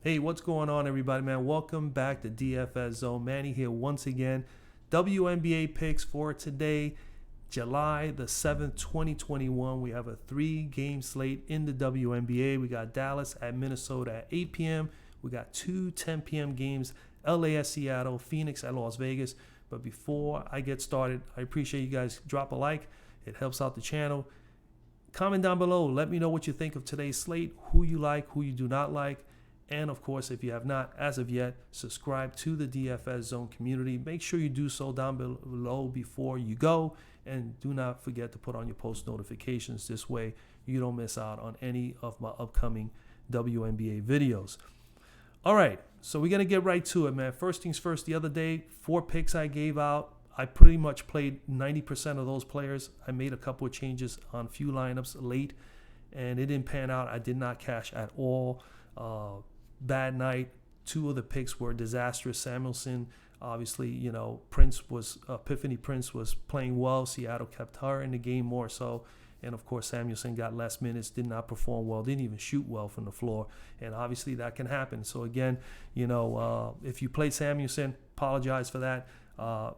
Hey, what's going on, everybody, man? Welcome back to DFS Zone. Manny here once again. WNBA picks for today, July the 7th, 2021. We have a 3-game slate in the WNBA. We got Dallas at Minnesota at 8 p.m. We got two 10 p.m. games, LA at Seattle, Phoenix at Las Vegas. But before I get started, I appreciate you guys drop a like. It helps out the channel. Comment down below. Let me know what you think of today's slate, who you like, who you do not like. And of course, if you have not, as of yet, subscribe to the DFS Zone community. Make sure you do so down below before you go. And do not forget to put on your post notifications. This way, you don't miss out on any of my upcoming WNBA videos. All right, so we're going to get right to it, man. First things first, the other day, 4 picks I gave out. I pretty much played 90% of those players. I made a couple of changes on a few lineups late, and it didn't pan out. I did not cash at all. Bad night. 2 of the picks were disastrous. Samuelson, obviously, Epiphany Prince was playing well. Seattle kept her in the game more so. And of course, Samuelson got less minutes, did not perform well, didn't even shoot well from the floor. And obviously that can happen. So again, if you played Samuelson, apologize for that.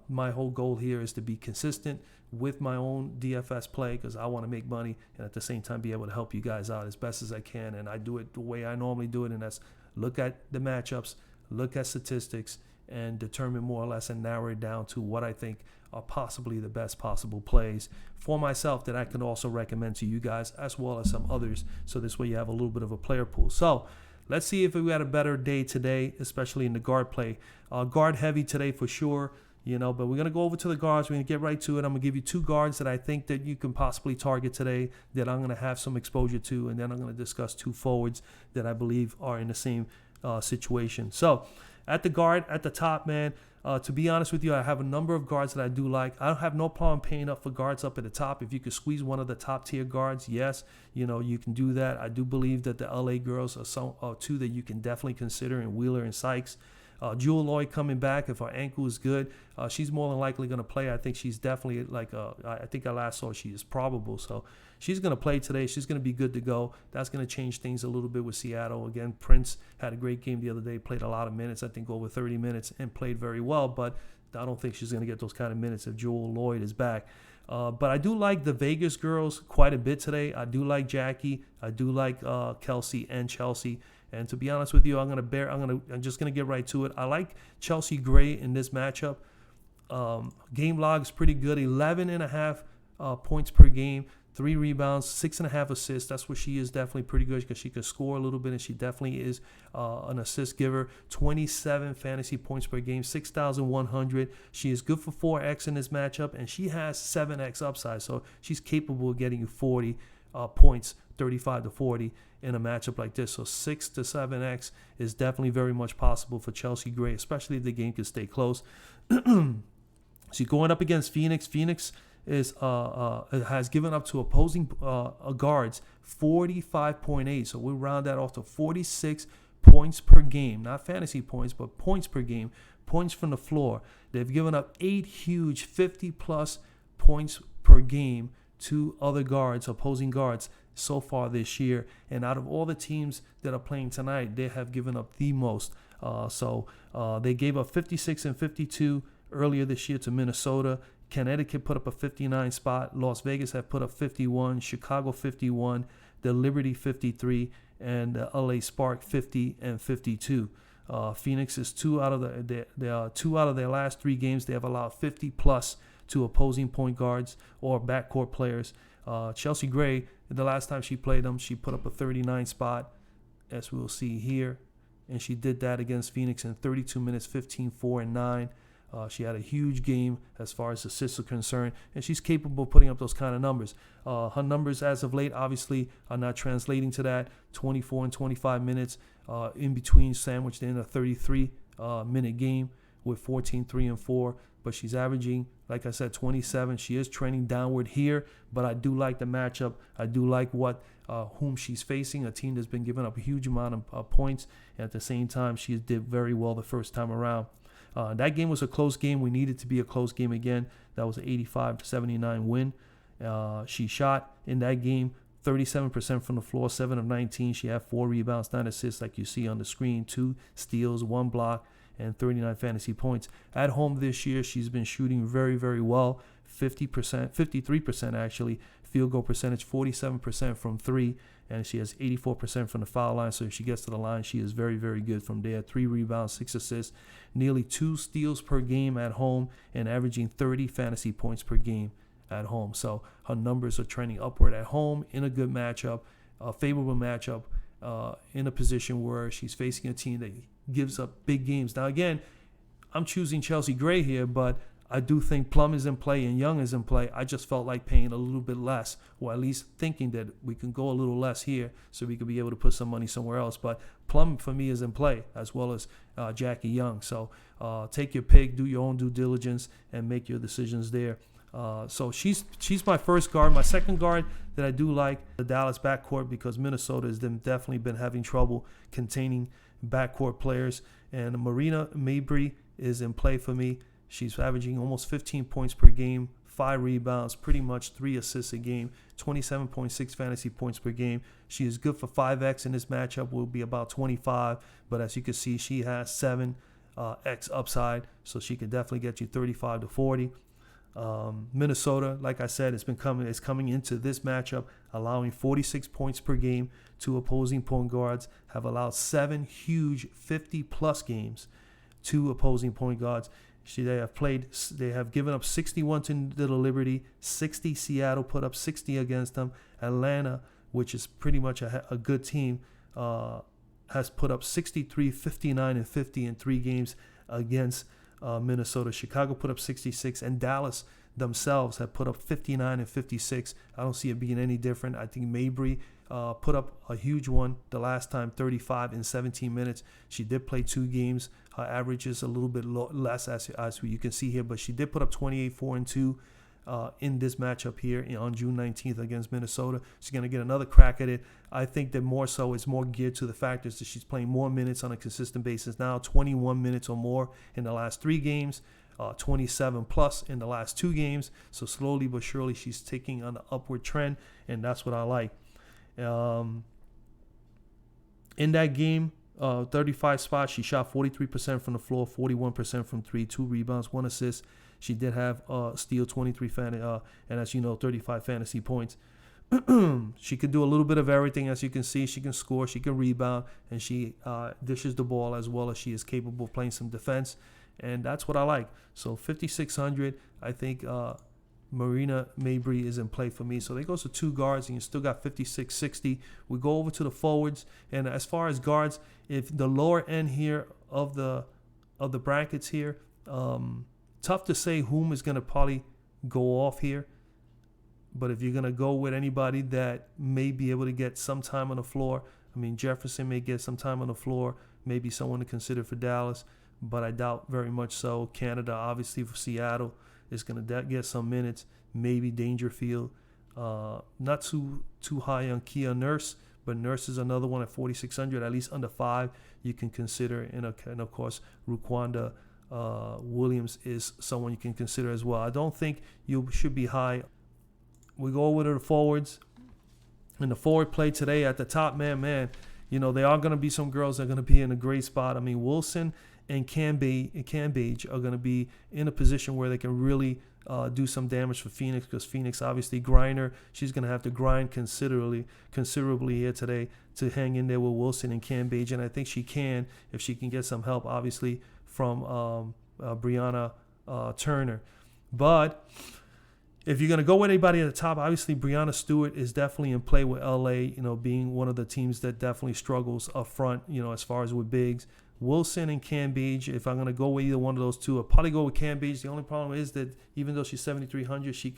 My whole goal here is to be consistent with my own DFS play because I want to make money and at the same time be able to help you guys out as best as I can. And I do it the way I normally do it, and that's look at the matchups, look at statistics, and determine more or less and narrow it down to what I think are possibly the best possible plays for myself that I can also recommend to you guys as well as some others. So this way you have a little bit of a player pool. So let's see if we had a better day today, especially in the guard play. Guard heavy today for sure. But we're going to go over to the guards. We're going to get right to it. I'm going to give you 2 guards that I think that you can possibly target today that I'm going to have some exposure to. And then I'm going to discuss 2 forwards that I believe are in the same situation. So at the guard, at the top, man, to be honest with you, I have a number of guards that I do like. I don't have no problem paying up for guards up at the top. If you could squeeze one of the top tier guards, yes, you can do that. I do believe that the LA girls are 2 that you can definitely consider in Wheeler and Sykes. Jewel Lloyd coming back. If her ankle is good, she's more than likely going to play. I think she's definitely I think I last saw she is probable. So she's going to play today. She's going to be good to go. That's going to change things a little bit with Seattle. Again, Prince had a great game the other day, played a lot of minutes, I think over 30 minutes, and played very well. But I don't think she's going to get those kind of minutes if Jewel Lloyd is back. But I do like the Vegas girls quite a bit today. I do like Jackie. I do like Kelsey and Chelsea. And to be honest with you, I'm just gonna get right to it. I like Chelsea Gray in this matchup. Game log is pretty good. 11.5 points per game, 3 rebounds, 6.5 assists. That's where she is definitely pretty good because she can score a little bit, and she definitely is an assist giver. 27 fantasy points per game, 6,100. She is good for 4x in this matchup, and she has 7x upside. So she's capable of getting you 40 points, 35 to 40 in a matchup like this. So 6 to 7x is definitely very much possible for Chelsea Gray, especially if the game can stay close. She's going up against Phoenix. Phoenix has given up to opposing guards 45.8. So we'll round that off to 46 points per game. Not fantasy points, but points per game. Points from the floor. They've given up 8 huge 50-plus points per game to other guards, opposing guards, so far this year. And out of all the teams that are playing tonight, they have given up the most. So they gave up 56 and 52 earlier this year to Minnesota. Connecticut put up a 59 spot. Las Vegas have put up 51. Chicago 51. The Liberty 53. And the LA Spark 50 and 52. Phoenix is 2 out of their last 3 games. They have allowed 50 plus to opposing point guards or backcourt players. Chelsea Gray, the last time she played them, she put up a 39 spot, as we'll see here. And she did that against Phoenix in 32 minutes, 15, 4, and 9. She had a huge game as far as assists are concerned, and she's capable of putting up those kind of numbers. Her numbers as of late, obviously, are not translating to that. 24 and 25 minutes in between, sandwiched in a 33-minute game with 14, 3, and 4. But she's averaging, like I said, 27. She is trending downward here, but I do like the matchup. I do like whom she's facing, a team that's been giving up a huge amount of points. And at the same time, she did very well the first time around. That game was a close game. We needed to be a close game again. That was an 85-79 win. She shot in that game 37% from the floor, 7 of 19. She had 4 rebounds, 9 assists like you see on the screen, 2 steals, 1 block, and 39 fantasy points. At home this year, she's been shooting very, very well, 50%, 53% actually, field goal percentage, 47% from 3, and she has 84% from the foul line. So if she gets to the line, she is very, very good from there. 3 rebounds, 6 assists, nearly 2 steals per game at home, and averaging 30 fantasy points per game at home. So her numbers are trending upward at home in a good matchup, a favorable matchup, in a position where she's facing a team that gives up big games. Now, again, I'm choosing Chelsea Gray here, but I do think Plum is in play and Young is in play. I just felt like paying a little bit less, or at least thinking that we can go a little less here so we could be able to put some money somewhere else. But Plum, for me, is in play, as well as Jackie Young. So take your pick, do your own due diligence, and make your decisions there. So she's my first guard. My second guard that I do like, the Dallas backcourt, because Minnesota has definitely been having trouble containing backcourt players. And Marina Mabrey is in play for me. She's averaging almost 15 points per game, 5 rebounds, pretty much 3 assists a game, 27.6 fantasy points per game. She is good for 5X in this matchup, will be about 25. But as you can see, she has 7X upside, so she can definitely get you 35 to 40. Minnesota, like I said, is coming into this matchup, allowing 46 points per game to opposing point guards, have allowed 7 huge 50-plus games to opposing point guards. They have given up 61 to the Liberty, 60 Seattle, put up 60 against them. Atlanta, which is pretty much a good team, has put up 63, 59, and 50 in 3 games against Minnesota. Chicago put up 66, and Dallas themselves have put up 59 and 56. I don't see it being any different. I think Mabrey put up a huge one the last time, 35 in 17 minutes. She did play 2 games. Her average is a little bit less, as you can see here, but she did put up 28, 4, and 2 in this matchup here on June 19th against Minnesota. She's going to get another crack at it. I think that more so it's more geared to the factors that she's playing more minutes on a consistent basis now, 21 minutes or more in the last 3 games, 27 plus in the last 2 games. So slowly but surely she's taking on an upward trend, and that's what I like. In that game, 35 spots, she shot 43% from the floor, 41% from 3, 2 rebounds, 1 assist. She did have steal, 23 and as you know, 35 fantasy points. She could do a little bit of everything. As you can see, she can score, she can rebound, and she dishes the ball as well as she is capable of playing some defense. And that's what I like. So 5,600, I think Marina Mabrey is in play for me. So there goes to 2 guards, and you still got 5,660. We go over to the forwards, and as far as guards, if the lower end here of the brackets here, tough to say whom is going to probably go off here. But if you're going to go with anybody that may be able to get some time on the floor, I mean, Jefferson may get some time on the floor, maybe someone to consider for Dallas, but I doubt very much so. Canada, obviously, for Seattle, is going to get some minutes. Maybe Dangerfield. Not too high on Kia Nurse, but Nurse is another one at 4,600, at least under 5 you can consider. And of course, Ruquanda Williams is someone you can consider as well. I don't think you should be high. We go over to the forwards. In the forward play today at the top, man, you know, there are going to be some girls that are going to be in a great spot. I mean, Wilson and Cambage are going to be in a position where they can really do some damage for Phoenix, because Phoenix, obviously, Griner, she's going to have to grind considerably here today to hang in there with Wilson and Cambage. And I think she can, if she can get some help, obviously, from Brianna Turner. But if you're going to go with anybody at the top, obviously Breanna Stewart is definitely in play with LA, you know, being one of the teams that definitely struggles up front, you know, as far as with bigs. Wilson and Cambage, if I'm going to go with either one of those two, I'll probably go with Cambage. The only problem is that even though she's 7,300, she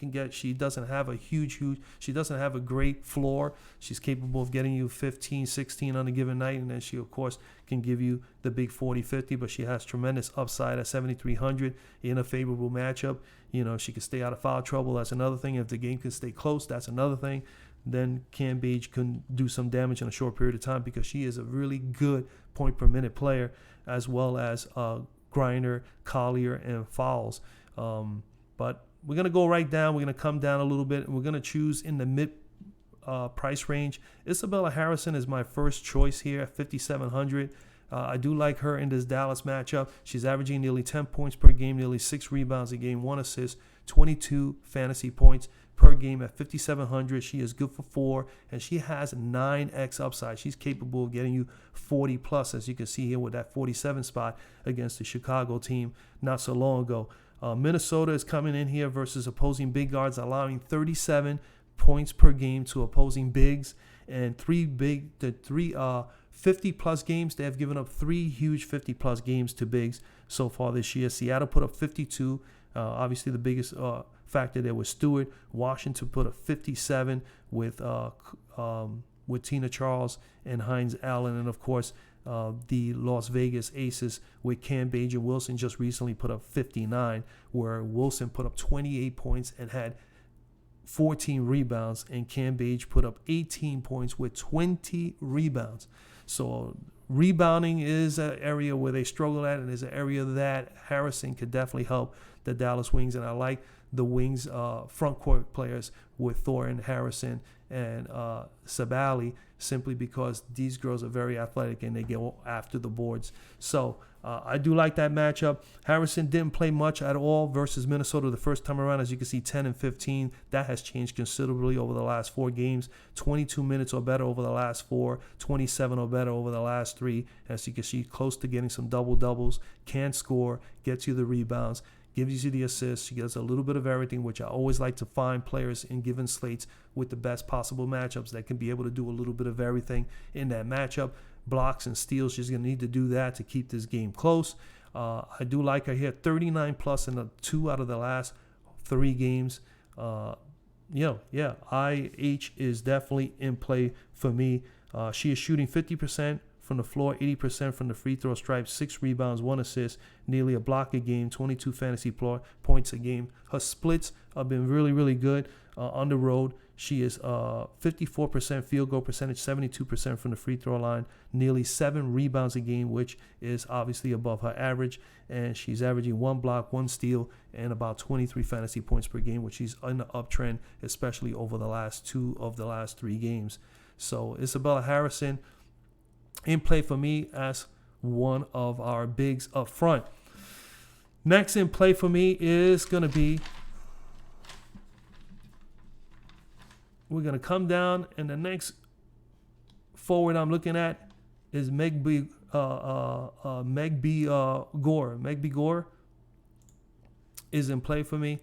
doesn't have she doesn't have a great floor. She's capable of getting you 15, 16 on a given night, and then she, of course, can give you the big 40, 50, but she has tremendous upside at 7,300 in a favorable matchup. You know, she can stay out of foul trouble. That's another thing. If the game can stay close, that's another thing. Then Cambage can do some damage in a short period of time, because she is a really good point per minute player, as well as Griner, Collier, and Fowles. But we're going to go right down. We're going to come down a little bit, and we're going to choose in the price range. Isabella Harrison is my first choice here at 5,700. I do like her in this Dallas matchup. She's averaging nearly 10 points per game, nearly 6 rebounds a game, 1 assist, 22 fantasy points per game at 5,700. She is good for 4, and she has 9x upside. She's capable of getting you 40 plus, as you can see here with that 47 spot against the Chicago team not so long ago. Minnesota is coming in here versus opposing big guards, allowing 37 points per game to opposing bigs, and 50 plus games. They have given up 3 huge 50 plus games to bigs so far this year. Seattle put up 52. Obviously, the biggest factor there was Stewart. Washington put up 57 with Tina Charles and Hines Allen, and of course the Las Vegas Aces with Cam Page and Wilson just recently put up 59, where Wilson put up 28 points and had 14 rebounds, and Cam Page put up 18 points with 20 rebounds. So rebounding is an area where they struggle at, and is an area that Harrison could definitely help the Dallas Wings. And I like the Wings front court players with Thornton, Harrison, and Sabali, simply because these girls are very athletic and they go after the boards. So I do like that matchup. Harrison didn't play much at all versus Minnesota the first time around. As you can see, 10 and 15. That has changed considerably over the last 4 games. 22 minutes or better over the last 4. 27 or better over the last 3. As you can see, close to getting some double-doubles. Can score, gets you the rebounds, gives you the assists. She gets a little bit of everything, which I always like to find players in given slates with the best possible matchups that can be able to do a little bit of everything in that matchup. Blocks and steals, she's going to need to do that to keep this game close. I do like her here, 39 plus in 2 out of the last 3 games. IH is definitely in play for me. She is shooting 50% from the floor, 80% from the free throw stripe, 6 rebounds, 1 assist, nearly a block a game, 22 fantasy points a game. Her splits have been really, really good on the road. She is 54% field goal percentage, 72% from the free throw line, nearly 7 rebounds a game, which is obviously above her average. And she's averaging 1 block, 1 steal, and about 23 fantasy points per game, which she's on the uptrend, especially over the last 2 of the last 3 games. So Isabella Harrison in play for me as one of our bigs up front. Next in play for me is going to be, we're going to come down, and the next forward I'm looking at is Megby Gore. Megby Gore is in play for me.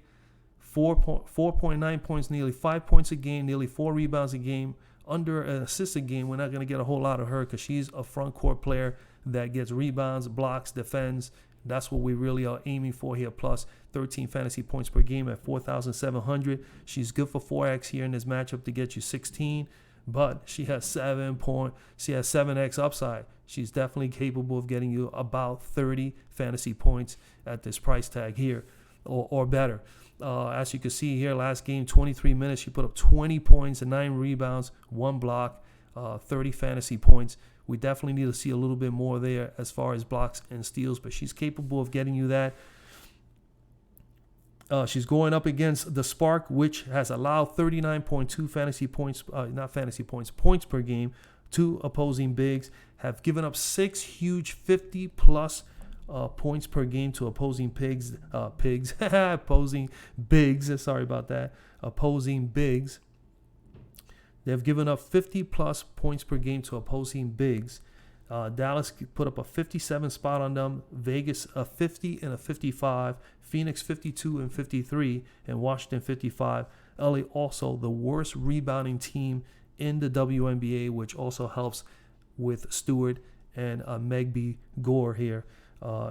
4.9 points, nearly 5 points a game, nearly 4 rebounds a game, under an assist a game. We're not going to get a whole lot of her because she's a front court player that gets rebounds, blocks, defends. That's what we really are aiming for here. Plus 13 fantasy points per game at 4,700. She's good for 4x here in this matchup to get you 16, but she has 7x upside. She's definitely capable of getting you about 30 fantasy points at this price tag here, or better. As you can see here, last game, 23 minutes, she put up 20 points and 9 rebounds, 1 block, 30 fantasy points. We definitely need to see a little bit more there as far as blocks and steals, but she's capable of getting you that. She's going up against the Spark, which has allowed 39.2 points per game to opposing bigs, have given up 6 huge 50-plus points per game to opposing opposing bigs. Sorry about that. Opposing bigs. They've given up 50-plus points per game to opposing bigs. Dallas put up a 57 spot on them. Vegas a 50 and a 55. Phoenix 52 and 53. And Washington 55. LA also the worst rebounding team in the WNBA, which also helps with Stewart and Megby Gore here.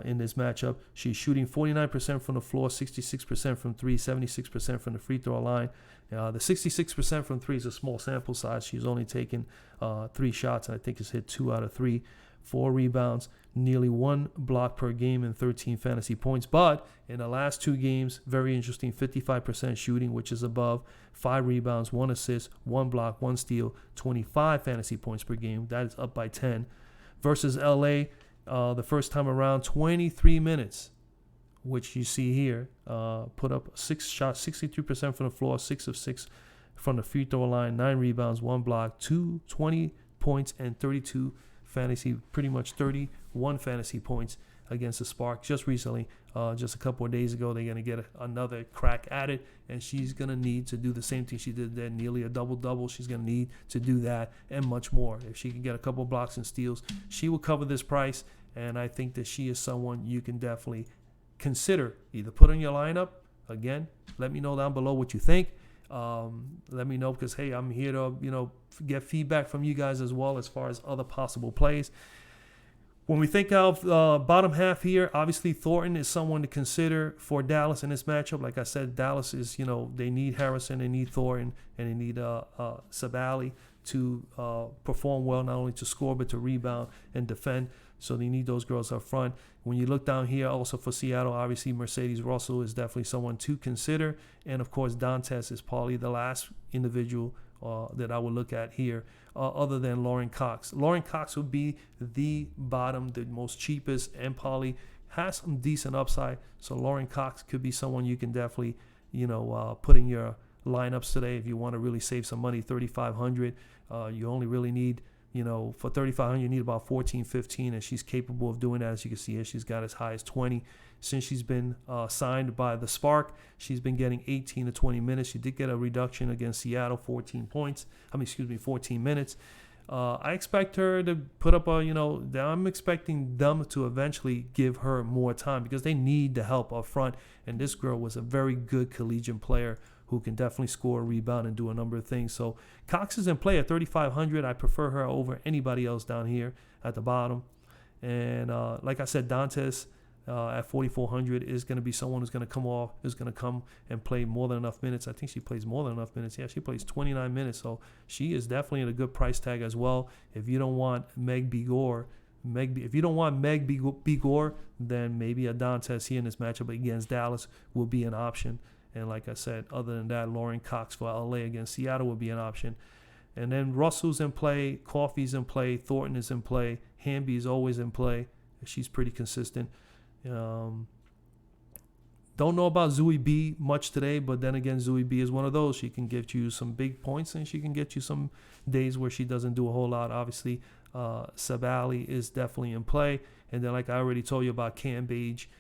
In this matchup, she's shooting 49% from the floor, 66% from 3, 76% from the free throw line. The 66% from 3 is a small sample size. She's only taken 3 shots, and I think it's hit 2 out of 3. 4 rebounds, nearly 1 block per game, and 13 fantasy points. But in the last 2 games, very interesting, 55% shooting, which is above, 5 rebounds, 1 assist, 1 block, 1 steal, 25 fantasy points per game. That is up by 10. Versus LA, the first time around, 23 minutes, which you see here, put up 6 shots, 63% from the floor, 6 of 6 from the free throw line, 9 rebounds, 1 block, 20 points, and 32 fantasy, pretty much 31 fantasy points against the Spark just recently. Just a couple of days ago, they're going to get another crack at it, and she's going to need to do the same thing she did there, nearly a double-double. She's going to need to do that and much more. If she can get a couple of blocks and steals, she will cover this price, and I think that she is someone you can definitely consider. Either put in your lineup. Again, let me know down below what you think. Let me know, because, hey, I'm here to, get feedback from you guys as well as far as other possible plays. When we think of bottom half here, obviously Thornton is someone to consider for Dallas in this matchup. Like I said, Dallas is, they need Harrison, they need Thornton, and they need Sabali to perform well, not only to score, but to rebound and defend. So they need those girls up front. When you look down here, also for Seattle, obviously Mercedes Russell is definitely someone to consider. And, of course, Dantes is probably the last individual that I would look at here, other than Lauren Cox. Lauren Cox would be the bottom, the most cheapest, and probably has some decent upside. So Lauren Cox could be someone you can definitely, put in your lineups today if you want to really save some money. 3,500. You only really need, for 3,500, you need about 14, 15, and she's capable of doing that. As you can see here, she's got as high as 20. Since she's been signed by the Spark, she's been getting 18 to 20 minutes. She did get a reduction against Seattle, 14 minutes. I expect her to put up I'm expecting them to eventually give her more time because they need the help up front. And this girl was a very good collegiate player who can definitely score, rebound, and do a number of things. So Cox is in play at 3,500. I prefer her over anybody else down here at the bottom. And like I said, Dantes at 4,400 is going to be someone who's going to come and play more than enough minutes. I think she plays more than enough minutes. Yeah, she plays 29 minutes. So she is definitely at a good price tag as well. If you don't want Meg Bigor, then maybe a Dantes here in this matchup against Dallas will be an option. And like I said, other than that, Lauren Cox for LA against Seattle would be an option. And then Russell's in play, Coffey's in play, Thornton is in play, Hamby is always in play. She's pretty consistent. Don't know about Zooey B much today, but then again, Zooey B is one of those. She can get you some big points, and she can get you some days where she doesn't do a whole lot. Obviously, Sabali is definitely in play. And then, like I already told you about Cam Page,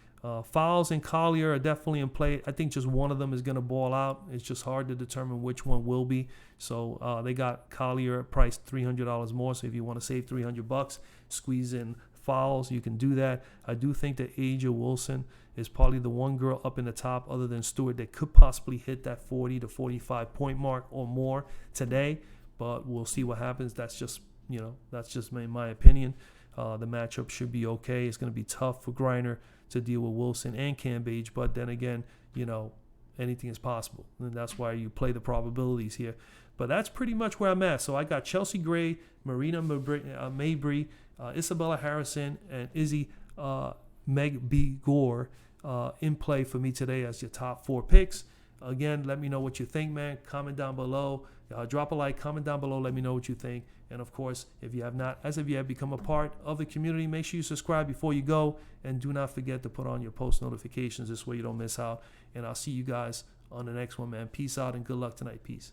Fowles and Collier are definitely in play. I think just one of them is going to ball out. It's just hard to determine which one will be. So they got Collier priced $300 more. So if you want to save $300, squeeze in Fowles, you can do that. I do think that Aja Wilson is probably the one girl up in the top other than Stewart that could possibly hit that 40 to 45 point mark or more today. But we'll see what happens. That's just my opinion. The matchup should be okay. It's going to be tough for Griner to deal with Wilson and Cambage, but then again, anything is possible, and that's why you play the probabilities here. But that's pretty much where I'm at. So I got Chelsea Gray, Marina Mabry, Isabella Harrison, and Izzy Meg B. Gore in play for me today as your top 4 picks. Again, let me know what you think, man. Comment down below. Drop a like, comment down below. Let me know what you think. And, of course, if you have not, as of yet, become a part of the community, make sure you subscribe before you go. And do not forget to put on your post notifications. This way you don't miss out. And I'll see you guys on the next one, man. Peace out and good luck tonight. Peace.